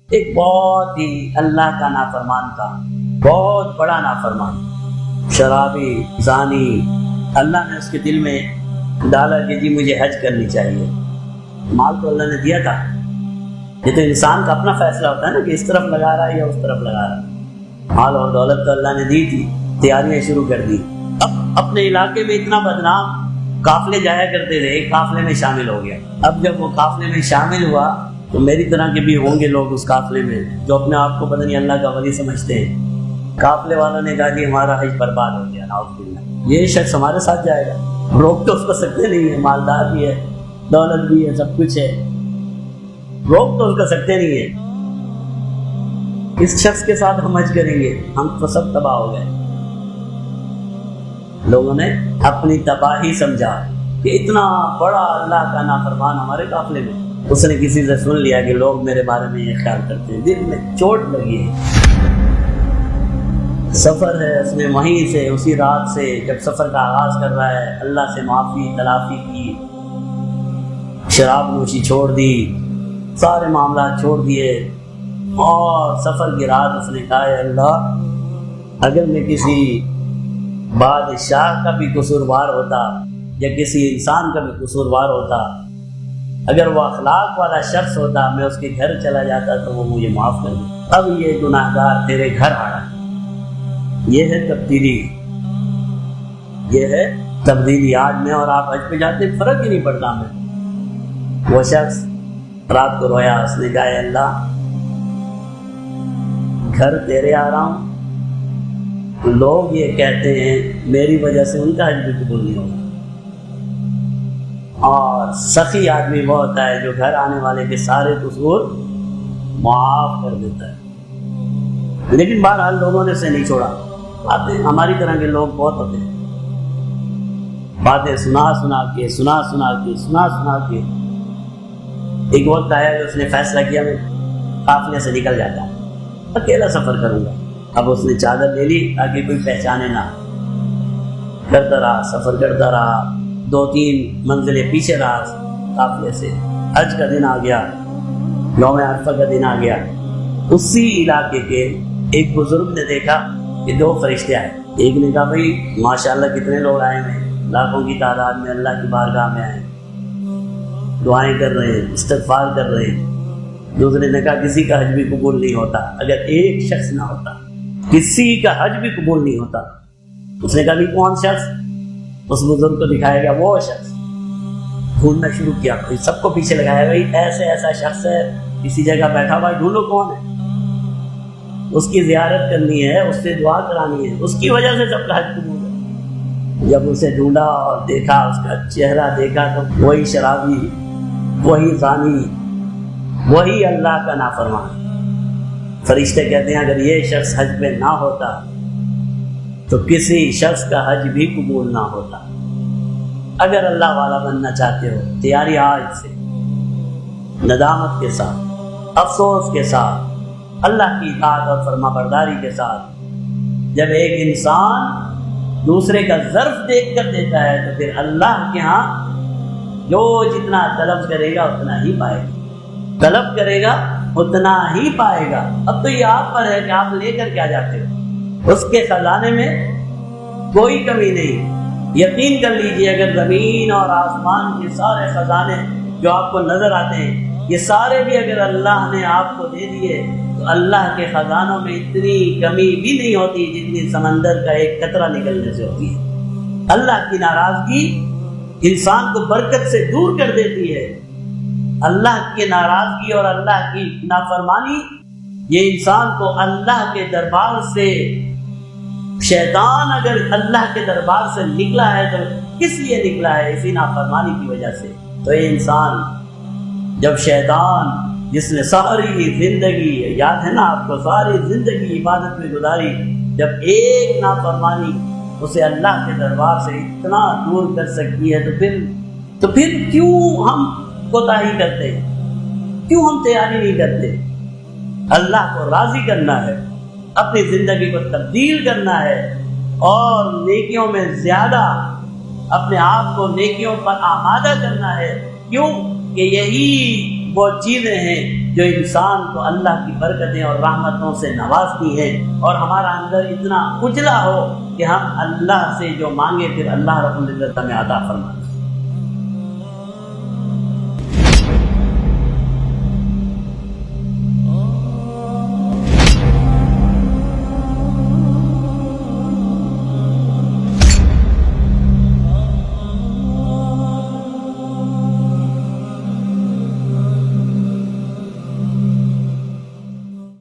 ایک بہت ہی اللہ کا نافرمان تھا، بہت بڑا نافرمان، شرابی، زانی۔ اللہ نے اس کے دل میں ڈالا کہ جی مجھے حج کرنی چاہیے۔ مال تو اللہ نے دیا تھا، یہ تو انسان کا اپنا فیصلہ ہوتا ہے نا کہ اس طرف لگا رہا ہے یا اس طرف لگا رہا ہے۔ مال اور دولت تو اللہ نے دی تھی، تیاریاں شروع کر دی۔ اب اپنے علاقے میں اتنا بدنام، قافلے جایا کرتے تھے، ایک قافلے میں شامل ہو گیا۔ اب جب وہ قافلے میں شامل ہوا تو میری طرح کے بھی ہوں گے لوگ اس قافلے میں جو اپنے آپ کو پتہ نہیں اللہ کا ولی سمجھتے ہیں۔ قافلے والوں نے کہا کہ ہمارا حج برباد ہو گیا، نعوذ باللہ، یہ شخص ہمارے ساتھ جائے گا۔ روک تو اس کو سکتے نہیں ہے، مالدار بھی ہے، دولت بھی ہے، سب کچھ ہے، روک تو اس کو سکتے نہیں ہے۔ اس شخص کے ساتھ ہم حج کریں گے، ہم تو سب تباہ ہو گئے۔ لوگوں نے اپنی تباہی سمجھا کہ اتنا بڑا اللہ کا نافرمان ہمارے قافلے میں۔ اس نے کسی سے سن لیا کہ لوگ میرے بارے میں یہ خیال کرتے ہیں، دل میں چوٹ لگی ہے۔ سفر ہے، اس نے وہیں سے اسی رات سے جب سفر کا آغاز کر رہا ہے اللہ سے معافی تلافی کی، شراب نوشی چھوڑ دی، سارے معاملات چھوڑ دیے، اور سفر کی رات اس نے کہا ہے اللہ اگر میں کسی بادشاہ کا بھی قصوروار ہوتا یا کسی انسان کا بھی قصوروار ہوتا، اگر وہ اخلاق والا شخص ہوتا، میں اس کے گھر چلا جاتا تو وہ مجھے معاف کر دے۔ اب یہ گناہگار تیرے گھر آ رہا ہے۔ یہ ہے تبدیلی، یہ ہے تبدیلی۔ آج میں اور آپ حج پہ جاتے فرق ہی نہیں پڑتا ہمیں۔ وہ شخص رات کو رویا، اس نے کہا اے اللہ گھر تیرے آ رہا ہوں، لوگ یہ کہتے ہیں میری وجہ سے ان کا حج بھی قبول نہیں ہوگا۔ اور سخی آدمی وہ ہوتا ہے جو گھر آنے والے کے سارے قصور معاف کر دیتا ہے۔ لیکن بہرحال لوگوں نے اسے نہیں چھوڑا۔ باتیں ہماری طرح کے لوگ بہت ہوتے ہیں، باتیں سنا کے ایک وقت آیا کہ اس نے فیصلہ کیا میں قافلے سے نکل جاتا ہوں، اکیلا سفر کروں گا۔ اب اس نے چادر لے لی تاکہ کوئی پہچانے نہ۔ کرتا رہا، سفر کرتا رہا، 2-3 منزلیں پیچھے رہا قافلے سے۔ حج کا دن آ گیا، یوم عرفہ کا دن آ گیا۔ اسی علاقے کے ایک بزرگ نے دیکھا کہ 2 فرشتے آئے۔ ایک نے کہا بھائی ماشاءاللہ کتنے لوگ آئے ہیں، لاکھوں کی تعداد میں اللہ کی بارگاہ میں آئے، دعائیں کر رہے ہیں، استغفار کر رہے ہیں۔ دوسرے نے کہا کسی کا حج بھی قبول نہیں ہوتا، اگر ایک شخص نہ ہوتا کسی کا حج بھی قبول نہیں ہوتا۔ اس نے کہا نہیں کون شخص؟ اس بزرگ کو دکھایا گیا وہ شخص۔ ڈھونڈنا شروع کیا، سب کو پیچھے لگایا، بھائی ایسا شخص ہے کسی جگہ بیٹھا ہوا ہے، ڈھونڈو کون ہے، اس کی زیارت کرنی ہے، اس سے دعا کرانی ہے، اس کی وجہ سے سب کا حج قبول ہے۔ جب اسے ڈھونڈا اور دیکھا، اس کا چہرہ دیکھا تو وہی شرابی، وہی زانی، وہی اللہ کا نافرمان۔ فرشتے کہتے ہیں اگر یہ شخص حج پہ نہ ہوتا تو کسی شخص کا حج بھی قبول نہ ہوتا۔ اگر اللہ والا بننا چاہتے ہو، تیاری آج سے، ندامت کے ساتھ، افسوس کے ساتھ، اللہ کی اطاعت اور فرما برداری کے ساتھ۔ جب ایک انسان دوسرے کا ظرف دیکھ کر دیتا ہے تو پھر اللہ کے ہاں جو جتنا طلب کرے گا اتنا ہی پائے گا، طلب کرے گا اتنا ہی پائے گا۔ اب تو یہ آپ پر ہے کہ آپ لے کر کیا جاتے ہو۔ اس کے خزانے میں کوئی کمی نہیں۔ یقین کر لیجئے اگر زمین اور آسمان کے سارے خزانے جو آپ کو نظر آتے ہیں، یہ سارے بھی اگر اللہ نے آپ کو دے دیے تو اللہ کے خزانوں میں اتنی کمی بھی نہیں ہوتی جتنی سمندر کا ایک قطرہ نکلنے سے ہوتی ہے۔ اللہ کی ناراضگی انسان کو برکت سے دور کر دیتی ہے۔ اللہ کی ناراضگی اور اللہ کی نافرمانی یہ انسان کو اللہ کے دربار سے، شیطان اگر اللہ کے دربار سے نکلا ہے تو کس لیے نکلا ہے؟ اسی نافرمانی کی وجہ سے۔ تو یہ انسان جب شیطان جس نے ساری زندگی، یاد ہے نا آپ کو، ساری زندگی عبادت میں گزاری، جب ایک نافرمانی اسے اللہ کے دربار سے اتنا دور کر سکتی ہے تو پھر کیوں ہم کوتاہی کرتے ہیں؟ کیوں ہم تیاری نہیں کرتے؟ اللہ کو راضی کرنا ہے، اپنی زندگی کو تبدیل کرنا ہے اور نیکیوں میں زیادہ اپنے آپ کو نیکیوں پر آمادہ کرنا ہے۔ کیوں کہ یہی وہ چیزیں ہیں جو انسان کو اللہ کی برکتیں اور رحمتوں سے نوازتی ہے، اور ہمارا اندر اتنا اجلا ہو کہ ہم اللہ سے جو مانگے پھر اللہ رب العزت ہمیں عطا فرمائے۔